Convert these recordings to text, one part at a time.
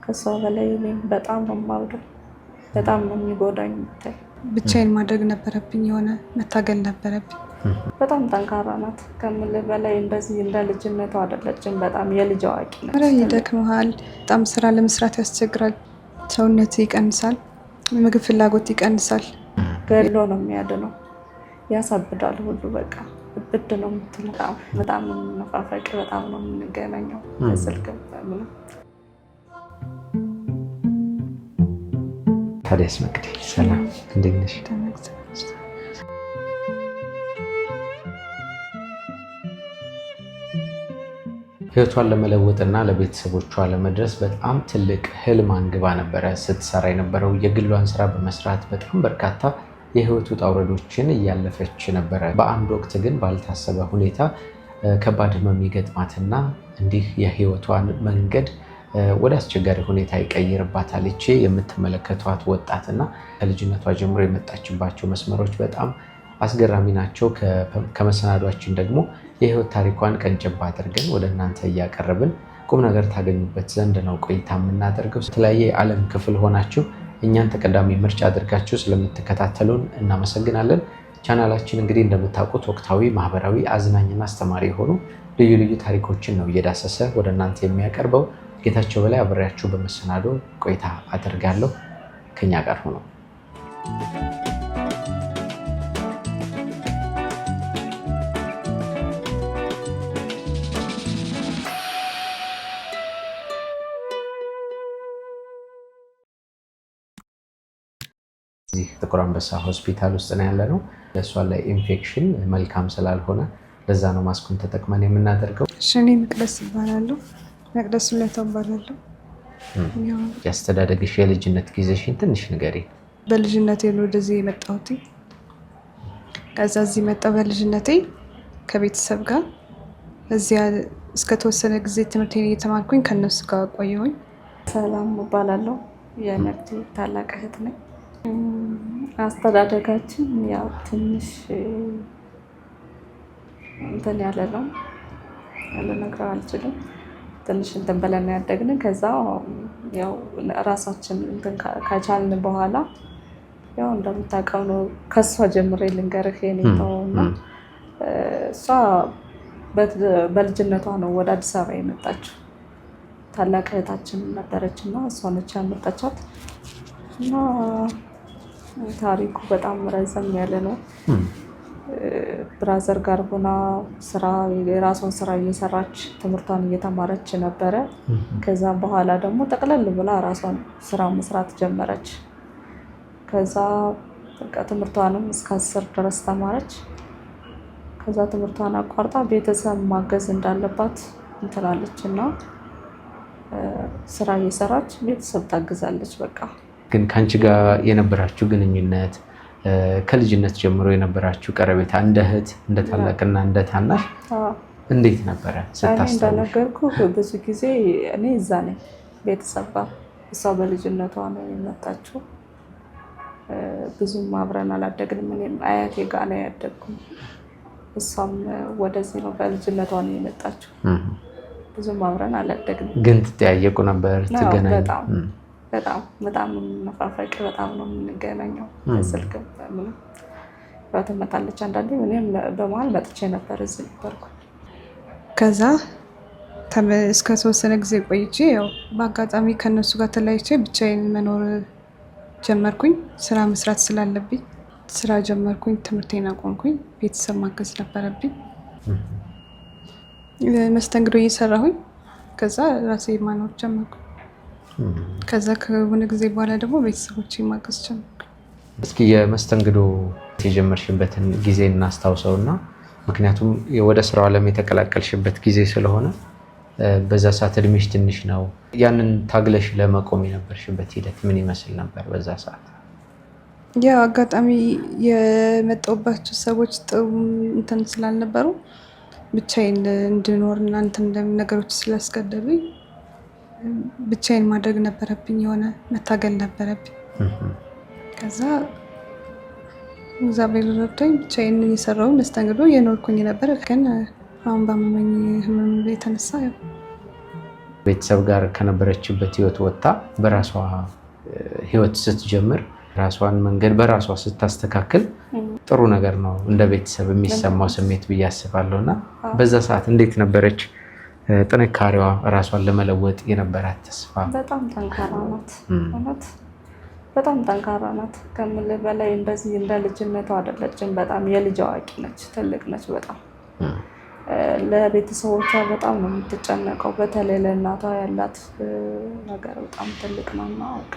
ከሷ በላይ እኔም በጣም ነው የማውደው። በጣም ነው የሚጎዳኝ። ብቻዬን ማድረግ ነበረብኝ፣ የሆነ መታገል ነበረብኝ። በጣም ጠንካራ ናት ከምልህ በላይ። እንደዚህ እንደ ልጅነቷ አይደለችም። በጣም የልጅ አዋቂ ነች። ይደክመሃል፣ በጣም ስራ ለመስራት ያስቸግራል። ሰውነት ይቀንሳል፣ ምግብ ፍላጎት ይቀንሳል። ገድሎ ነው የሚያድነው። ያሳብዳል ሁሉ በቃ እብድ ነው የምትለው። በጣም ነው የምንነፋፈቅ፣ በጣም ነው የምንገናኘው በስልክ ምንም። ታዲያስ መቅዲ ሰላም፣ እንዴት ነሽ? ህይወቷን ለመለወጥና ለቤተሰቦቿ ለመድረስ በጣም ትልቅ ህልም አንግባ ነበረ ስትሰራ የነበረው። የግሏን ስራ በመስራት በጣም በርካታ የህይወት ውጣ ውረዶችን እያለፈች ነበረ። በአንድ ወቅት ግን ባልታሰበ ሁኔታ ከባድ ህመም ይገጥማትና እንዲህ የህይወቷን መንገድ ወደ አስቸጋሪ ሁኔታ ይቀይርባታል። ይቺ የምትመለከቷት ወጣትና ከልጅነቷ ጀምሮ የመጣችባቸው መስመሮች በጣም አስገራሚ ናቸው። ከመሰናዷችን ደግሞ የህይወት ታሪኳን ቀንጨባ አድርገን ወደ እናንተ እያቀረብን ቁም ነገር ታገኙበት ዘንድ ነው ቆይታ የምናደርገው። የተለያየ የዓለም ክፍል ሆናችሁ እኛን ተቀዳሚ ምርጫ አድርጋችሁ ስለምትከታተሉን እናመሰግናለን። ቻናላችን እንግዲህ እንደምታውቁት ወቅታዊ፣ ማህበራዊ፣ አዝናኝና አስተማሪ የሆኑ ልዩ ልዩ ታሪኮችን ነው እየዳሰሰ ወደ እናንተ የሚያቀርበው። ጌታቸው በላይ አብሬያችሁ በመሰናዶ ቆይታ አደርጋለሁ። ከኛ ጋር ሆኖ እዚህ ጥቁር አንበሳ ሆስፒታል ውስጥ ነው ያለነው። ለእሷ ላይ ኢንፌክሽን መልካም ስላልሆነ ለዛ ነው ማስኩን ተጠቅመን የምናደርገው። እኔ መቅደስ እባላለሁ። መቅደስ ሁለታው እባላለሁ። ያስተዳደግሽ የልጅነት ጊዜሽን ትንሽ ንገሪ። በልጅነቴ ነው ወደዚህ የመጣሁት። ከዛ እዚህ መጣሁ በልጅነቴ ከቤተሰብ ጋር። እዚያ እስከተወሰነ ጊዜ ትምህርቴን እየተማርኩኝ ከነሱ ጋር ቆየሁኝ። ሰላም እባላለሁ። የመቅዲ ታላቅ እህት ነኝ። አስተዳደጋችን ያው ትንሽ እንትን ያለ ነው፣ ልነግርህ አልችልም። ትንሽ እንትን ብለን ያደግን። ከዛ ያው ራሳችን እንትን ከቻልን በኋላ ያው እንደምታውቀው ነው። ከሷ ጀምሬ ልንገርህ የኔታውና እሷ በልጅነቷ ነው ወደ አዲስ አበባ የመጣችው። ታላቅ እህታችን ነበረችና እሷ ነች ያመጣቻት እና ታሪኩ በጣም ረዘም ያለ ነው። ብራዘር ጋር ሆና የራሷን ስራ እየሰራች ትምህርቷን እየተማረች ነበረ። ከዛ በኋላ ደግሞ ጠቅለል ብላ ራሷን ስራ መስራት ጀመረች። ከዛ ትምህርቷንም እስከ 10 ድረስ ተማረች። ከዛ ትምህርቷን አቋርጣ ቤተሰብ ማገዝ እንዳለባት እንትላለች እና ስራ እየሰራች ቤተሰብ ታግዛለች። በቃ ግን ከአንቺ ጋር የነበራችሁ ግንኙነት ከልጅነት ጀምሮ የነበራችሁ ቀረቤታ እንደ እህት፣ እንደ ታላቅና እንደ ታናሽ እንዴት ነበረ ስታስታውሽ? እንደነገርኩ ብዙ ጊዜ እኔ እዛ ነኝ ቤተሰብ ጋር። እሷ በልጅነቷ ነው የመጣችው። ብዙም አብረን አላደግንም። እኔም አያቴ ጋር ነው ያደግኩኝ። እሷም ወደዚህ ነው በልጅነቷ ነው የመጣችው። ብዙም አብረን አላደግንም። ግን ትጠያየቁ ነበር? ትገናኙ? በጣም የምንነፋፈቅ፣ በጣም ነው የምንገናኘው በስልክ ምንም። ያው ትመጣለች አንዳንዴ፣ እኔም በመሀል መጥቼ ነበር፣ እዚህ ነበርኩ። ከዛ እስከ ተወሰነ ጊዜ ቆይቼ ያው በአጋጣሚ ከነሱ ጋር ተለያይቼ ብቻዬን መኖር ጀመርኩኝ። ስራ መስራት ስላለብኝ ስራ ጀመርኩኝ። ትምህርቴን አቆምኩኝ። ቤተሰብ ማገዝ ነበረብኝ። መስተንግዶ እየሰራሁኝ ከዛ ራሴ ማኖር ጀመርኩ። ከዛ ከሆነ ጊዜ በኋላ ደግሞ ቤተሰቦች ማገዝ ጀመርኩ። እስኪ የመስተንግዶ የጀመርሽበትን ጊዜ እናስታውሰውና፣ ምክንያቱም ወደ ስራው ዓለም የተቀላቀልሽበት ጊዜ ስለሆነ በዛ ሰዓት እድሜሽ ትንሽ ነው። ያንን ታግለሽ ለመቆም የነበርሽበት ሂደት ምን ይመስል ነበር በዛ ሰዓት? ያው አጋጣሚ የመጣሁባቸው ሰዎች ጥሩ እንትን ስላልነበሩ ብቻዬን እንድኖር እና እንትን ነገሮች ስላስገደሉኝ ብቻዬን ማድረግ ነበረብኝ። የሆነ መታገል ነበረብኝ። ከዛ እግዚአብሔር ረድቶኝ ብቻዬን እየሰራሁ መስተንግዶ እየኖርኩኝ ነበር። ግን አሁን ባመመኝ ህመም የተነሳ ቤተሰብ ጋር ከነበረችበት ህይወት ወጥታ በራሷ ህይወት ስትጀምር ራሷን መንገድ በራሷ ስታስተካክል ጥሩ ነገር ነው እንደ ቤተሰብ የሚሰማው ስሜት ብዬ አስባለሁና በዛ ሰዓት እንዴት ነበረች ጥንካሬዋ ራሷን ለመለወጥ የነበራት ተስፋ? በጣም ጠንካራ ናት ማለት በጣም ጠንካራ ናት ከምል በላይ እንደዚህ እንደ ልጅነቷ አይደለችም። በጣም የልጅ አዋቂ ነች፣ ትልቅ ነች። በጣም ለቤተሰቦቿ በጣም ነው የምትጨነቀው። በተለይ ለእናቷ ያላት ነገር በጣም ትልቅ ነውና በቃ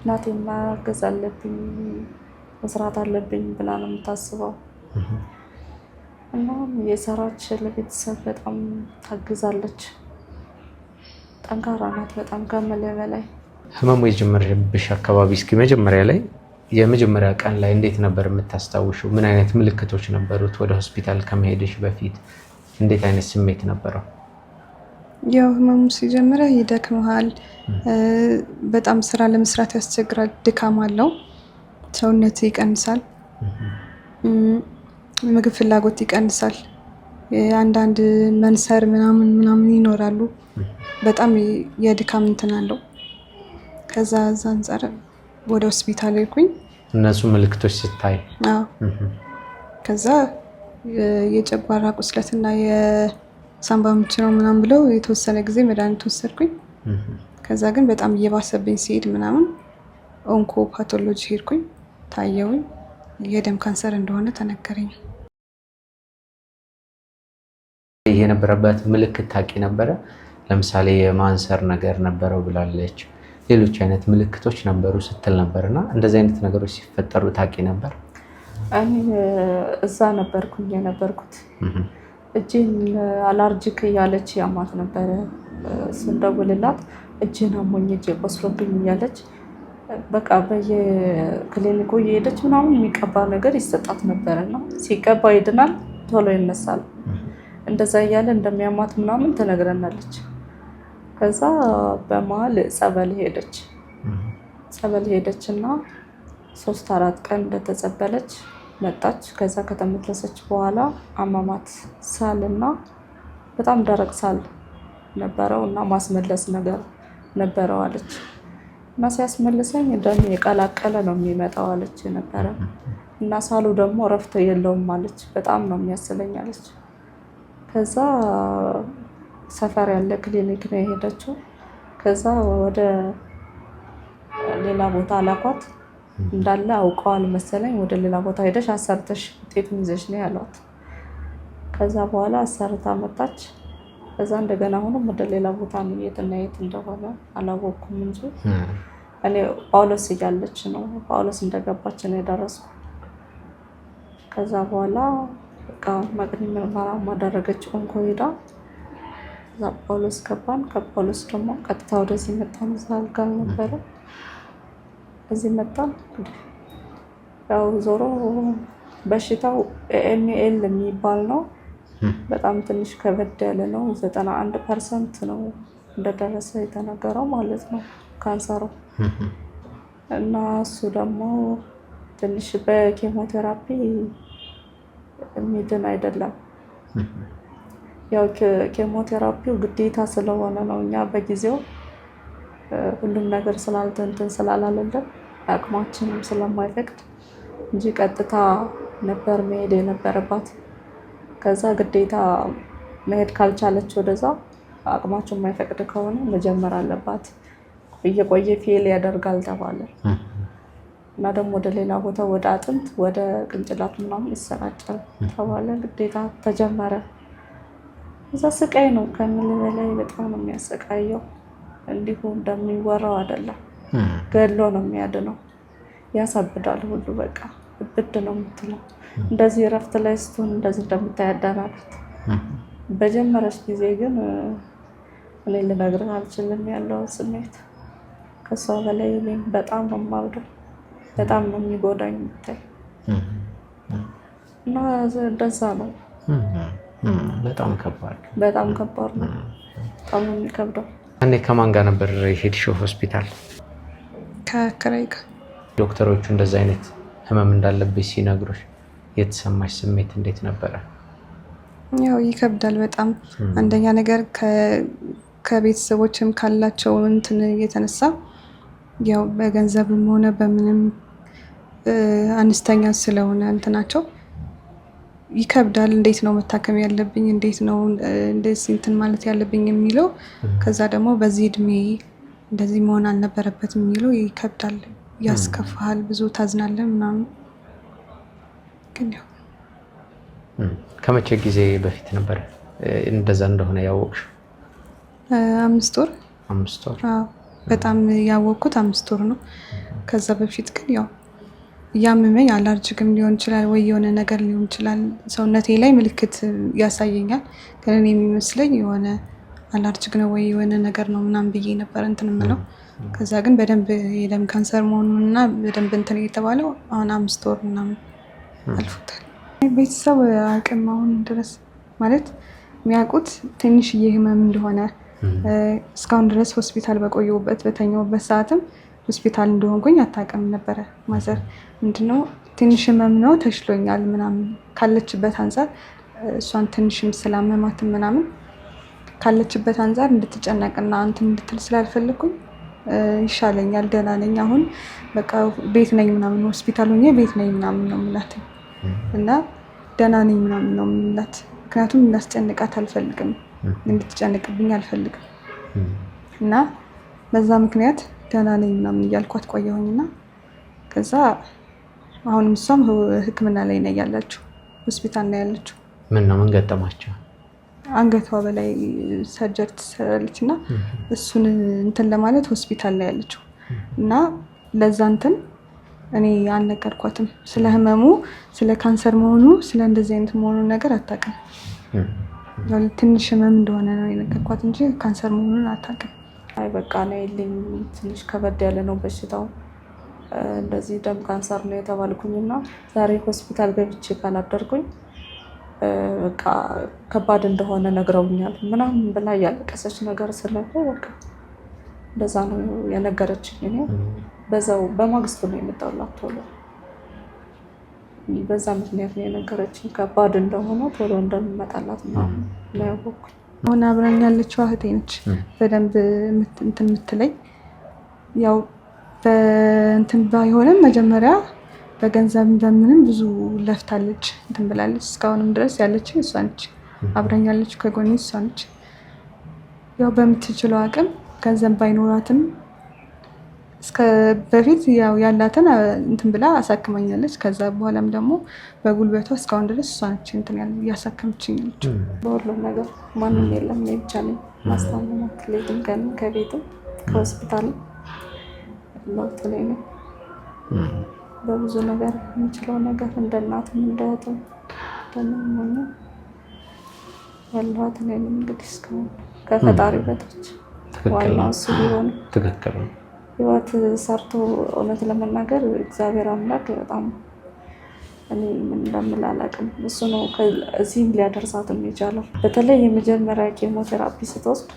እናቴን ማገዝ አለብኝ መስራት አለብኝ ብላ ነው የምታስበው እና የሰራች ለቤተሰብ በጣም ታግዛለች። ጠንካራ ናት በጣም ከምል በላይ። ህመሙ የጀመረብሽ አካባቢ እስኪ መጀመሪያ ላይ የመጀመሪያ ቀን ላይ እንዴት ነበር የምታስታውሽው? ምን አይነት ምልክቶች ነበሩት? ወደ ሆስፒታል ከመሄድሽ በፊት እንዴት አይነት ስሜት ነበረው? ያው ህመሙ ሲጀምር ይደክምሃል፣ በጣም ስራ ለመስራት ያስቸግራል፣ ድካም አለው፣ ሰውነት ይቀንሳል፣ ምግብ ፍላጎት ይቀንሳል፣ አንዳንድ መንሰር ምናምን ይኖራሉ። በጣም የድካም እንትን አለው። ከዛ አንፃር ወደ ሆስፒታል ሄድኩኝ። እነሱ ምልክቶች ስታይ? አዎ። ከዛ የጨጓራ ቁስለትና የሳምባ ምች ነው ምናምን ብለው የተወሰነ ጊዜ መድኃኒት ወሰድኩኝ። ከዛ ግን በጣም እየባሰብኝ ሲሄድ ምናምን ኦንኮ ፓቶሎጂ ሄድኩኝ፣ ታየውኝ። የደም ካንሰር እንደሆነ ተነገረኝ። ይሄ የነበረበት ምልክት ታውቂ ነበረ? ለምሳሌ የማንሰር ነገር ነበረው ብላለች። ሌሎች አይነት ምልክቶች ነበሩ ስትል ነበርና እንደዚህ አይነት ነገሮች ሲፈጠሩ ታውቂ ነበር? እኔ እዛ ነበርኩኝ የነበርኩት። እጄን አላርጂክ እያለች ያማት ነበረ። ስንደውልላት እጄን አሞኝ እጄ ቆስሎብኝ እያለች በቃ በየክሊኒኩ እየሄደች ምናምን የሚቀባ ነገር ይሰጣት ነበረና ሲቀባ ይድናል፣ ቶሎ ይነሳል። እንደዛ እያለ እንደሚያማት ምናምን ትነግረናለች። ከዛ በመሀል ጸበል ሄደች እና 3-4 ቀን እንደተጸበለች መጣች። ከዛ ከተመለሰች በኋላ አማማት ሳልና በጣም ደረቅ ሳል ነበረው እና ማስመለስ ነገር ነበረው አለች። እና ሲያስመልሰኝ ደም የቀላቀለ ነው የሚመጣው አለች ነበረ እና ሳሉ ደግሞ እረፍት የለውም አለች። በጣም ነው የሚያስለኝ አለች። ከዛ ሰፈር ያለ ክሊኒክ ነው የሄደችው። ከዛ ወደ ሌላ ቦታ አላኳት። እንዳለ አውቀዋል መሰለኝ። ወደ ሌላ ቦታ ሄደሽ አሰርተሽ ውጤቱን ይዘሽ ነው ያሏት። ከዛ በኋላ አሰርታ መጣች። ከዛ እንደገና አሁንም ወደ ሌላ ቦታ ነው የትና የት እንደሆነ አላወኩም እንጂ እኔ ጳውሎስ እያለች ነው ጳውሎስ እንደገባች ነው የደረስኩ። ከዛ በኋላ በቃ መቅኒ ምርመራ ማደረገች ኦንኮ ሄዳ እዛ ጳውሎስ ገባን። ከጳውሎስ ደግሞ ቀጥታ ወደዚህ መጣን። እዛ አልጋ ነበረ እዚህ መጣን። ያው ዞሮ በሽታው ኤምኤል የሚባል ነው። በጣም ትንሽ ከበድ ያለ ነው። 91% ነው እንደደረሰ የተነገረው ማለት ነው ካንሰሩ። እና እሱ ደግሞ ትንሽ በኬሞቴራፒ የሚድን አይደለም። ያው ኬሞቴራፒው ግዴታ ስለሆነ ነው። እኛ በጊዜው ሁሉም ነገር ስላልተንትን ስላላለልን አቅማችንም ስለማይፈቅድ እንጂ ቀጥታ ነበር መሄድ የነበረባት። ከዛ ግዴታ መሄድ ካልቻለች ወደዛ አቅማቸው የማይፈቅድ ከሆነ መጀመር አለባት። እየቆየ ፌል ያደርጋል ተባለ እና ደግሞ ወደ ሌላ ቦታ ወደ አጥንት ወደ ቅንጭላት ምናምን ይሰራጫል ተባለ። ግዴታ ተጀመረ። እዛ ስቃይ ነው ከምን በላይ በጣም ነው የሚያሰቃየው። እንዲሁ እንደሚወራው አይደለም። ገድሎ ነው የሚያድነው። ያሳብዳል ሁሉ በቃ ብድ ነው የምትለው። እንደዚህ እረፍት ላይ ስትሆን እንደዚህ እንደምታይ ያዳናት። በጀመረች ጊዜ ግን እኔ ልነግርህ አልችልም ያለው ስሜት ከሷ በላይ እኔም በጣም ነው የማብደው። በጣም ነው የሚጎዳኝ የምታይ እና እንደዛ ነው። በጣም ከባድ ነው። በጣም ከባድ ነው። በጣም ነው የሚከብደው። እኔ ከማን ጋር ነበር የሄድሽው ሆስፒታል? ከአከራይ ጋር። ዶክተሮቹ እንደዛ አይነት ህመም እንዳለብሽ ሲነግሩሽ የተሰማሽ ስሜት እንዴት ነበረ? ያው ይከብዳል በጣም። አንደኛ ነገር ከቤተሰቦችም ካላቸው እንትን የተነሳ ያው በገንዘብም ሆነ በምንም አነስተኛ ስለሆነ እንትናቸው ይከብዳል። እንዴት ነው መታከም ያለብኝ፣ እንዴት ነው እንደዚህ እንትን ማለት ያለብኝ የሚለው ከዛ ደግሞ በዚህ እድሜ እንደዚህ መሆን አልነበረበትም የሚለው ይከብዳል፣ ያስከፋል፣ ብዙ ታዝናለህ ምናምን። ግን ያው ከመቼ ጊዜ በፊት ነበር እንደዛ እንደሆነ ያወቅሽ? 5 ወር። 5 ወር? አዎ በጣም ያወቅኩት 5 ወር ነው። ከዛ በፊት ግን ያው እያመመኝ አላርጅክም ሊሆን ይችላል ወይ የሆነ ነገር ሊሆን ይችላል፣ ሰውነቴ ላይ ምልክት ያሳየኛል። ግን እኔ የሚመስለኝ የሆነ አላርጅክ ነው ወይ የሆነ ነገር ነው ምናምን ብዬ ነበር እንትን የምለው። ከዛ ግን በደንብ የደም ካንሰር መሆኑንና በደንብ እንትን የተባለው አሁን 5 ወር ምናምን አልፎታል። ቤተሰብ አቅም አሁን ድረስ ማለት የሚያውቁት ትንሽዬ ህመም እንደሆነ እስካሁን ድረስ ሆስፒታል በቆየሁበት በተኛሁበት ሰዓትም ሆስፒታል እንደሆንኩኝ አታውቅም ነበረ። ማዘር ምንድነው ትንሽ ህመም ነው ተሽሎኛል ምናምን ካለችበት አንፃር እሷን ትንሽም ስላመማትም ምናምን ካለችበት አንፃር እንድትጨነቅና እንትን እንድትል ስላልፈለኩኝ ይሻለኛል፣ ደህና ነኝ አሁን በቃ ቤት ነኝ ምናምን ሆስፒታል ሆኜ ቤት ነኝ ምናምን ነው የምላት እና ደህና ነኝ ምናምን ነው የምላት። ምክንያቱም እንዳስጨንቃት አልፈልግም፣ እንድትጨንቅብኝ አልፈልግም እና በዛ ምክንያት ደህና ነኝ ምናምን እያልኳት ቆየሁኝና ከዛ አሁንም እሷም ሕክምና ላይ ነው ያለችው፣ ሆስፒታል ነው ያለችው። ምን ገጠማቸው? አንገቷ በላይ ሰርጀሪ ትሰራለች እና እሱን እንትን ለማለት ሆስፒታል ላይ ያለችው እና ለዛ እንትን እኔ አልነገርኳትም ስለ ህመሙ፣ ስለ ካንሰር መሆኑ፣ ስለ እንደዚህ አይነት መሆኑ ነገር አታውቅም። ትንሽ ህመም እንደሆነ ነው የነገርኳት እንጂ ካንሰር መሆኑን አታውቅም። አይ በቃ ነው የለኝ፣ ትንሽ ከበድ ያለ ነው በሽታው፣ እንደዚህ ደም ካንሰር ነው የተባልኩኝና ዛሬ ሆስፒታል ገብቼ ካላደርኩኝ በቃ ከባድ እንደሆነ ነግረውኛል ምናምን ብላ ያለቀሰች ነገር ስለሆነ በቃ እንደዛ ነው የነገረችኝ። እኔ በዛው በማግስቱ ነው የመጣሁላት ቶሎ፣ በዛ ምክንያት ነው የነገረችኝ ከባድ እንደሆነ ቶሎ እንደምመጣላት ምናምን ነው ያወቅኩኝ። አሁን አብራኝ ያለችው እህቴ ነች በደንብ እንትን የምትለኝ። ያው በእንትን ባይሆንም መጀመሪያ በገንዘብ በምንም ብዙ ለፍታለች እንትን ብላለች። እስካሁንም ድረስ ያለችው እሷ ነች፣ አብራኝ ያለችው ከጎኔ እሷ ነች። ያው በምትችለው አቅም ገንዘብ ባይኖራትም እስከ በፊት ያው ያላትን እንትን ብላ አሳክመኛለች። ከዛ በኋላም ደግሞ በጉልበቷ እስካሁን ድረስ እሷ ነች እንትን ያሳከመችኝ ያለችው። በሁሉም ነገር ማንም የለም፣ እኔ ብቻ ነኝ ማስታመማት። ሌትም ቀንም ከቤትም ከሆስፒታልም ለውጥ ላይ ነው። በብዙ ነገር የምችለው ነገር እንደ እናትም እንደ እህትም እንደምንም ያለኋት እኔ ነኝ። እንግዲህ እስካሁን ከፈጣሪ በታች ዋናው እሱ ቢሆን ትክክል ነው። ህይወት ሰርቶ እውነት ለመናገር እግዚአብሔር አምላክ በጣም እኔ ምን እንደምል አላውቅም። እሱ ነው እዚህም ሊያደርሳት የቻለው። በተለይ የመጀመሪያ ኬሞቴራፒ ስትወስድ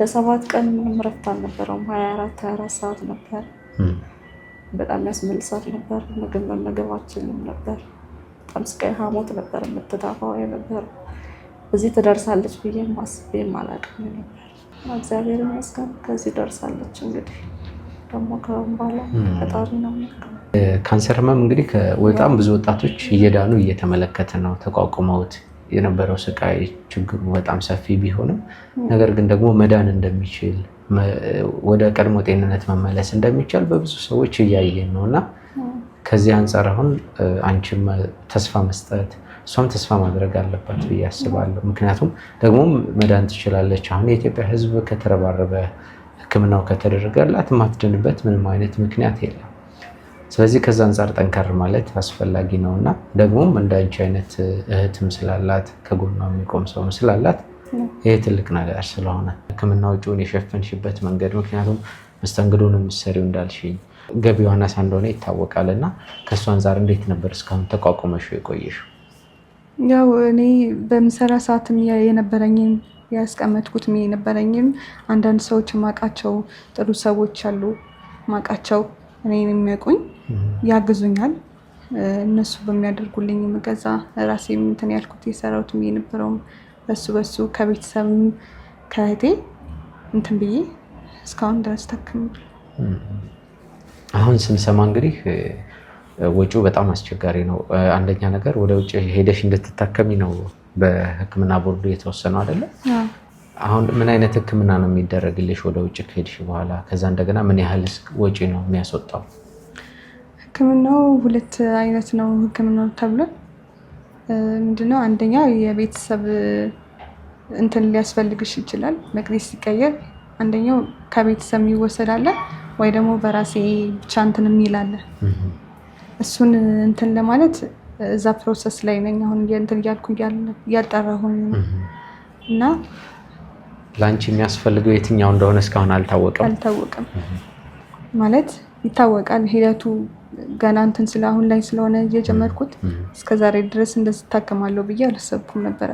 ለ7 ቀን ምንም ረፍት አልነበረውም። 24 ሰዓት ነበር። በጣም ያስመልሳት ነበር። ምግብ መመገብ አልችልም ነበር። በጣም ስቃይ ሐሞት ነበር የምትታፋው ነበር። እዚህ ትደርሳለች ብዬ አስቤም አላውቅም ነበር። እግዚአብሔር ይመስገን ከዚህ ደርሳለች። እንግዲህ ደግሞ ከአሁን በኋላ ፈጣሪ ነው የሚያውቀው። ካንሰር ህመም እንግዲህ በጣም ብዙ ወጣቶች እየዳኑ እየተመለከተ ነው። ተቋቁመውት የነበረው ስቃይ ችግሩ በጣም ሰፊ ቢሆንም ነገር ግን ደግሞ መዳን እንደሚችል ወደ ቀድሞ ጤንነት መመለስ እንደሚቻል በብዙ ሰዎች እያየን ነው እና ከዚህ አንጻር አሁን አንቺም ተስፋ መስጠት እሷም ተስፋ ማድረግ አለባት ብዬ አስባለሁ። ምክንያቱም ደግሞ መዳን ትችላለች። አሁን የኢትዮጵያ ሕዝብ ከተረባረበ ሕክምናው ከተደረገላት የማትድንበት ምንም አይነት ምክንያት የለም። ስለዚህ ከዛ አንጻር ጠንከር ማለት አስፈላጊ ነው እና ደግሞም እንዳንቺ አይነት እህትም ስላላት ከጎኗ የሚቆም ሰው ስላላት ይሄ ትልቅ ነገር ስለሆነ ሕክምና ወጪውን የሸፈንሽበት መንገድ፣ ምክንያቱም መስተንግዶን የምትሰሪው እንዳልሽኝ ገቢው አናሳ እንደሆነ ይታወቃል እና ከእሱ አንጻር እንዴት ነበር እስካሁን ተቋቁመሽው የቆየሽው? ያው እኔ በምሰራ ሰዓትም የነበረኝን ያስቀመጥኩት የነበረኝን አንዳንድ ሰዎች ማቃቸው ጥሩ ሰዎች አሉ ማቃቸው እኔን የሚያውቁኝ ያግዙኛል። እነሱ በሚያደርጉልኝ የምገዛ ራሴ እንትን ያልኩት የሰራሁት የነበረውም በሱ ከቤተሰብም ከእህቴ እንትን ብዬ እስካሁን ድረስ ታክሜያለሁ። አሁን ስንሰማ እንግዲህ ወጪው በጣም አስቸጋሪ ነው። አንደኛ ነገር ወደ ውጭ ሄደሽ እንድትታከሚ ነው በሕክምና ቦርዱ የተወሰነው አይደለ? አሁን ምን አይነት ሕክምና ነው የሚደረግልሽ ወደ ውጭ ከሄድሽ በኋላ? ከዛ እንደገና ምን ያህል ወጪ ነው የሚያስወጣው? ሕክምናው 2 አይነት ነው ሕክምናው ተብሏል። ምንድነው? አንደኛ የቤተሰብ እንትን ሊያስፈልግሽ ይችላል። መቅደስ ሲቀየር አንደኛው ከቤተሰብ ይወሰዳል ወይ ደግሞ በራሴ ብቻ እንትን የሚላለ እሱን እንትን ለማለት እዛ ፕሮሰስ ላይ ነኝ አሁን እንትን እያልኩ እያጣራሁኝ ነው። እና ላንቺ የሚያስፈልገው የትኛው እንደሆነ እስካሁን አልታወቀም ማለት ይታወቃል ሂደቱ ገና እንትን አሁን ላይ ስለሆነ እየጀመርኩት እስከዛሬ ድረስ እንደዚህ ታከማለሁ ብዬ አላሰብኩም ነበረ።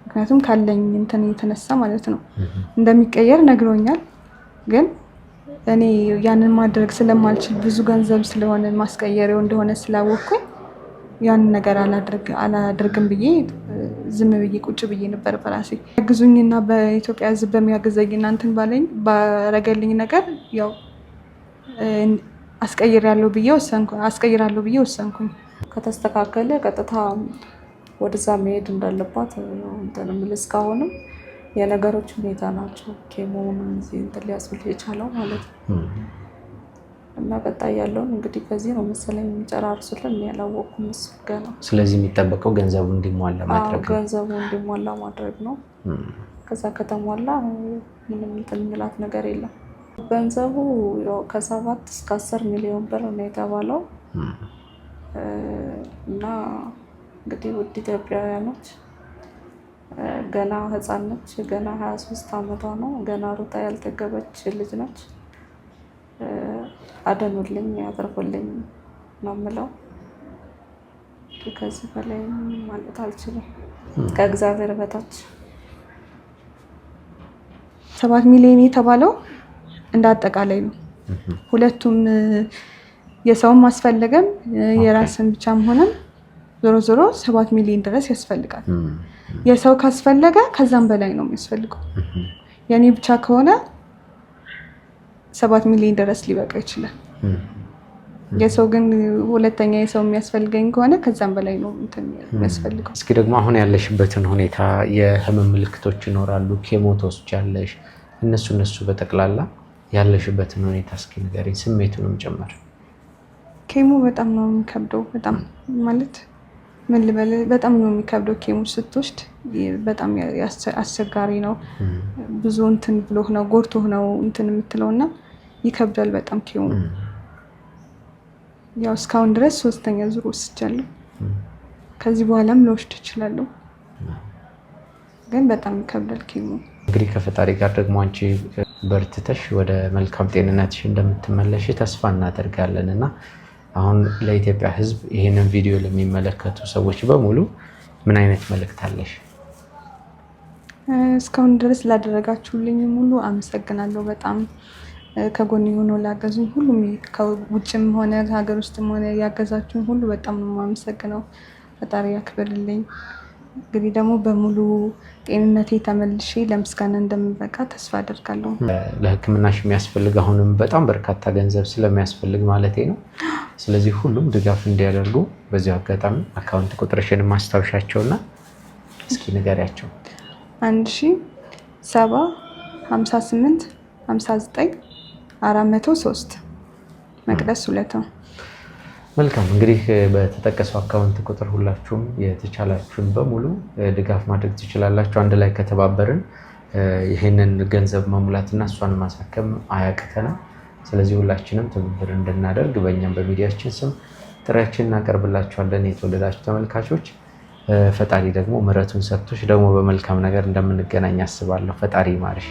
ምክንያቱም ካለኝ እንትን የተነሳ ማለት ነው እንደሚቀየር ነግሮኛል። ግን እኔ ያንን ማድረግ ስለማልችል ብዙ ገንዘብ ስለሆነ ማስቀየሪያው እንደሆነ ስላወቅኩኝ ያንን ነገር አላደርግም ብዬ ዝም ብዬ ቁጭ ብዬ ነበር በራሴ። ያግዙኝና በኢትዮጵያ ሕዝብ በሚያግዘኝ እናንተን ባረገልኝ ነገር ያው አስቀይራለሁ ብዬ ወሰንኩኝ። ከተስተካከለ ቀጥታ ወደዛ መሄድ እንዳለባት እንትን የምልህ እስካሁንም የነገሮች ሁኔታ ናቸው ኬሞንም እዚህ እንትን ሊያስብል የቻለው ማለት ነው። እና ቀጣይ ያለውን እንግዲህ ከዚህ ነው መሰለኝ የሚጨራርሱልን ያላወቅኩም እሱ ገና። ስለዚህ የሚጠበቀው ገንዘቡ እንዲሟላ ማድረግ ነው። ገንዘቡ እንዲሟላ ማድረግ ነው። ከዛ ከተሟላ ምንም እንትን የሚላት ነገር የለም። ገንዘቡ ከ7 እስከ 10 ሚሊዮን ብር ነው የተባለው። እና እንግዲህ ውድ ኢትዮጵያውያኖች ገና ህፃን ነች፣ ገና 23 ዓመቷ ነው፣ ገና ሩጣ ያልጠገበች ልጅ ነች። አደኑልኝ ያተርፉልኝ ነው የምለው። ከዚህ በላይ ማለት አልችልም ከእግዚአብሔር በታች። 7 ሚሊዮን የተባለው እንደ አጠቃላይ ነው። ሁለቱም የሰውም ማስፈለገም የራስን ብቻም ሆነም ዞሮ 7 ሚሊዮን ድረስ ያስፈልጋል። የሰው ካስፈለገ ከዛም በላይ ነው የሚያስፈልገው። የኔ ብቻ ከሆነ 7 ሚሊዮን ድረስ ሊበቃ ይችላል። የሰው ግን ሁለተኛ የሰው የሚያስፈልገኝ ከሆነ ከዛም በላይ ነው የሚያስፈልገው። እስኪ ደግሞ አሁን ያለሽበትን ሁኔታ፣ የህመም ምልክቶች ይኖራሉ፣ ኬሞ ትወስጃለሽ፣ እነሱ በጠቅላላ ያለሽበትን ሁኔታ እስኪ ንገሪኝ፣ ስሜቱንም ጭምር። ኬሞ በጣም ነው የሚከብደው። በጣም ማለት ምን ልበል፣ በጣም ነው የሚከብደው። ኬሞ ስትወስድ በጣም አስቸጋሪ ነው። ብዙ እንትን ብሎህ ነው ጎርቶህ ነው እንትን የምትለውና ይከብዳል በጣም ኬሞ። ያው እስካሁን ድረስ 3ኛ ዙር ወስጃለሁ። ከዚህ በኋላም ልወስድ እችላለሁ፣ ግን በጣም ይከብዳል ኬሞ። እንግዲህ ከፈጣሪ ጋር ደግሞ አንቺ በርትተሽ ወደ መልካም ጤንነትሽ እንደምትመለሽ ተስፋ እናደርጋለን እና አሁን ለኢትዮጵያ ሕዝብ ይህንን ቪዲዮ ለሚመለከቱ ሰዎች በሙሉ ምን አይነት መልእክት አለሽ? እስካሁን ድረስ ላደረጋችሁልኝ ሙሉ አመሰግናለሁ። በጣም ከጎን ሆኖ ላገዙኝ ሁሉም ከውጭም ሆነ ከሀገር ውስጥም ሆነ ያገዛችሁኝ ሁሉ በጣም ነው የማመሰግነው። ፈጣሪ ያክብርልኝ። እንግዲህ ደግሞ በሙሉ ጤንነቴ ተመልሼ ለምስጋና እንደምበቃ ተስፋ አደርጋለሁ። ለሕክምናሽ የሚያስፈልግ አሁንም በጣም በርካታ ገንዘብ ስለሚያስፈልግ ማለቴ ነው። ስለዚህ ሁሉም ድጋፍ እንዲያደርጉ በዚሁ አጋጣሚ አካውንት ቁጥርሽን ማስታወሻቸውና እስኪ ንገሪያቸው። 175859 መቅደስ 2 ነው። መልካም እንግዲህ በተጠቀሰው አካውንት ቁጥር ሁላችሁም የተቻላችሁን በሙሉ ድጋፍ ማድረግ ትችላላችሁ። አንድ ላይ ከተባበርን ይህንን ገንዘብ መሙላትና እሷን ማሳከም አያቅተንም። ስለዚህ ሁላችንም ትብብር እንድናደርግ በእኛም በሚዲያችን ስም ጥሪያችንን እናቀርብላችኋለን። የተወደዳችሁ ተመልካቾች ፈጣሪ ደግሞ ምሕረቱን ሰጥቶሽ ደግሞ በመልካም ነገር እንደምንገናኝ አስባለሁ። ፈጣሪ ይማርሽ።